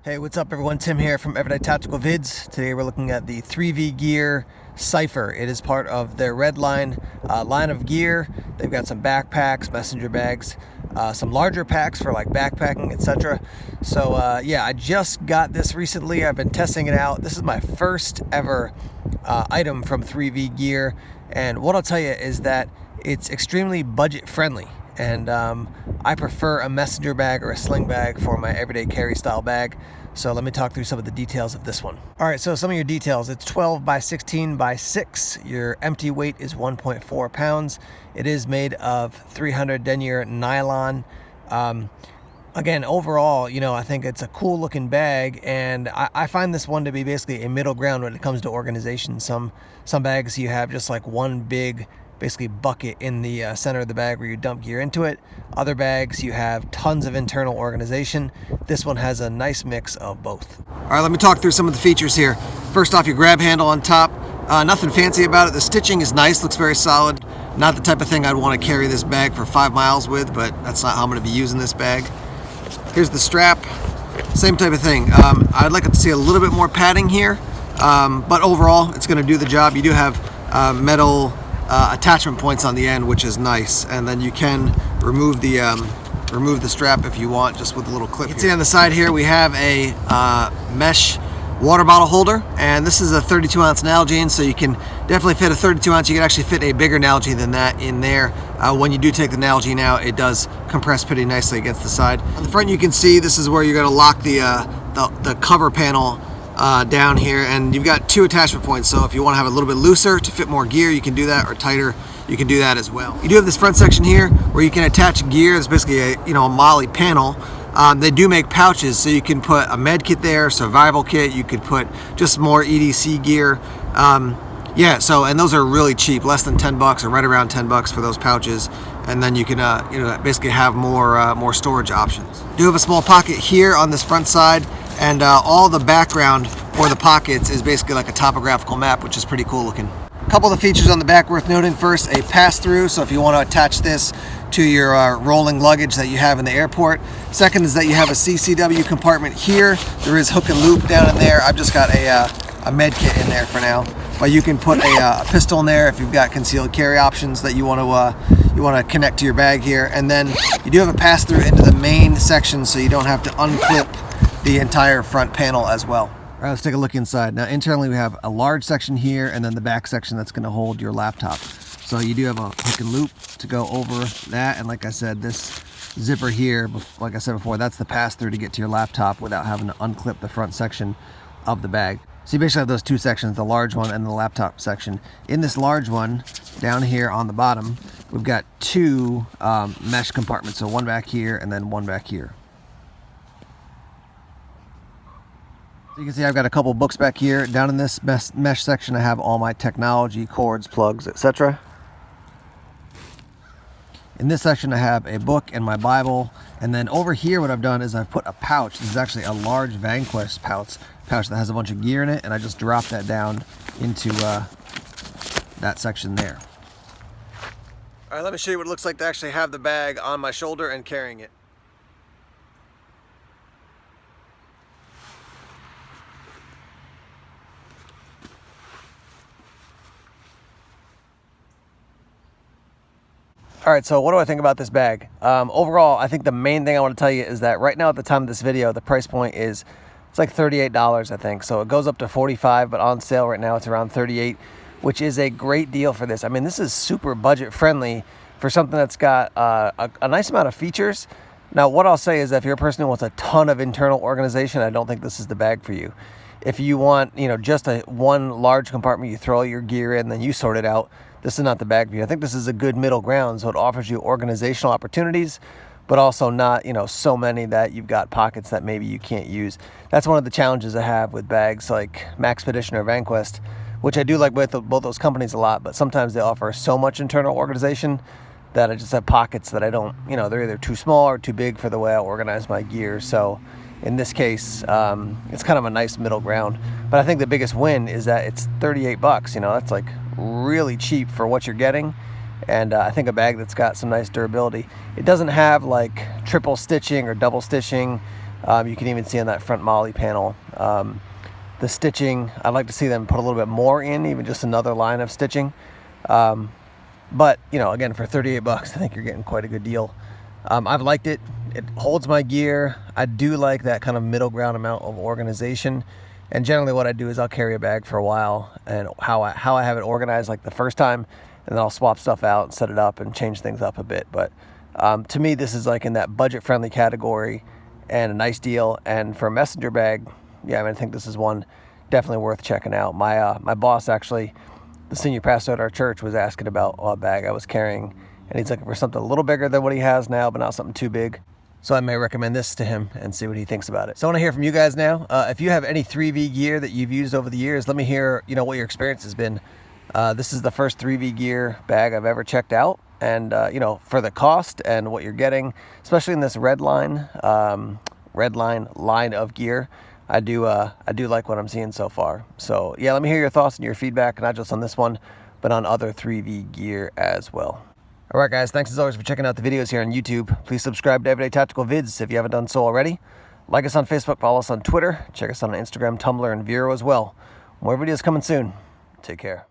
Hey, what's up everyone? Tim here from Everyday Tactical Vids. Today we're looking at the 3V Gear Cipher. It is part of their Redline line of gear. They've got some backpacks, messenger bags, some larger packs for like backpacking, etc. So yeah, I just got this recently. I've been testing it out. This is my first ever item from 3V Gear, and what I'll tell you is that it's extremely budget friendly. And I prefer a messenger bag or a sling bag for my everyday carry style bag. So let me talk through some of the details of this one. All right, so some of your details. It's 12 by 16 by 6. Your empty weight is 1.4 pounds. It is made of 300 denier nylon. Again, overall, you know, I think it's a cool looking bag, and I find this one to be basically a middle ground when it comes to organization. Some bags you have just like one big basically bucket in the center of the bag where you dump gear into it. Other bags you have tons of internal organization. This one has a nice mix of both. All right, let me talk through some of the features here. First off, your grab handle on top. Nothing fancy about it. The stitching is nice, looks very solid. Not the type of thing I'd want to carry this bag for 5 miles with, but that's not how I'm going to be using this bag. Here's the strap, same type of thing. I'd like to see a little bit more padding here, but overall it's going to do the job. You do have metal attachment points on the end, which is nice, and then you can remove the strap if you want, just with a little clip. You can see on the side here we have a mesh water bottle holder, and this is a 32 ounce Nalgene, so you can definitely fit a 32 ounce. You can actually fit a bigger Nalgene than that in there. When you do take the Nalgene out, it does compress pretty nicely against the side. On the front, you can see this is where you're going to lock the cover panel down here, and you've got 2 attachment points. So if you want to have a little bit looser to fit more gear, you can do that, or tighter, you can do that as well. You do have this front section here where you can attach gear. It's basically a MOLLE panel. They do make pouches, so you can put a med kit there, survival kit. You could put just more EDC gear. Yeah, so, and those are really cheap, less than 10 bucks, or right around 10 bucks for those pouches. And then you can basically have more storage options. You do have a small pocket here on this front side, and all the background for the pockets is basically like a topographical map, which is pretty cool looking. A couple of the features on the back worth noting. First, a pass-through, so if you want to attach this to your rolling luggage that you have in the airport. Second is that you have a CCW compartment here. There is hook and loop down in there. I've just got a med kit in there for now, but you can put a pistol in there if you've got concealed carry options that you want to connect to your bag here. And then you do have a pass-through into the main section, so you don't have to unclip the entire front panel as well. All right, let's take a look inside. Now internally we have a large section here, and then the back section that's going to hold your laptop. So you do have a hook and loop to go over that, and like I said, this zipper here, like I said before, that's the pass-through to get to your laptop without having to unclip the front section of the bag. So you basically have those 2 sections, the large one and the laptop section. In this large one, down here on the bottom, we've got 2 mesh compartments, so one back here and then one back here. So you can see I've got a couple books back here. Down in this mesh section, I have all my technology, cords, plugs, etc. In this section, I have a book and my Bible. And then over here, what I've done is I've put a pouch. This is actually a large Vanquish pouch that has a bunch of gear in it, and I just dropped that down into that section there. All right, let me show you what it looks like to actually have the bag on my shoulder and carrying it. All right, so what do I think about this bag? Overall, I think the main thing I want to tell you is that right now at the time of this video, the price point is, it's like $38, I think. So it goes up to $45, but on sale right now it's around $38, which is a great deal for this. I mean, this is super budget friendly for something that's got a nice amount of features. Now, what I'll say is that if you're a person who wants a ton of internal organization, I don't think this is the bag for you. If you want, just one large compartment, you throw all your gear in, then you sort it out, this is not the bag for you. I think this is a good middle ground, so it offers you organizational opportunities, but also not, so many that you've got pockets that maybe you can't use. That's one of the challenges I have with bags like Maxpedition or Vanquest, which I do like both those companies a lot, but sometimes they offer so much internal organization that I just have pockets that I don't, they're either too small or too big for the way I organize my gear. So in this case, it's kind of a nice middle ground. But I think the biggest win is that it's 38 bucks. That's like really cheap for what you're getting. And I think a bag that's got some nice durability. It doesn't have like triple stitching or double stitching You can even see on that front molly panel. The stitching, I'd like to see them put a little bit more in, even just another line of stitching. But, you know, again, for 38 bucks, I think you're getting quite a good deal. I've liked it. It holds my gear. I do like that kind of middle ground amount of organization. And generally what I do is I'll carry a bag for a while, and how I have it organized, like the first time, and then I'll swap stuff out, set it up, and change things up a bit. But to me, this is like in that budget-friendly category and a nice deal. And for a messenger bag, yeah, I mean, I think this is one definitely worth checking out. My boss, actually, the senior pastor at our church, was asking about a bag I was carrying, and he's looking for something a little bigger than what he has now, but not something too big. So I may recommend this to him and see what he thinks about it. So I want to hear from you guys now. If you have any 3V gear that you've used over the years, let me hear, you know, what your experience has been. This is the first 3V gear bag I've ever checked out, and you know, for the cost and what you're getting, especially in this Redline line of gear, I do like what I'm seeing so far. So yeah, let me hear your thoughts and your feedback, not just on this one, but on other 3V gear as well. All right, guys, thanks as always for checking out the videos here on YouTube. Please subscribe to Everyday Tactical Vids if you haven't done so already. Like us on Facebook, follow us on Twitter, check us out on Instagram, Tumblr, and Vero as well. More videos coming soon. Take care.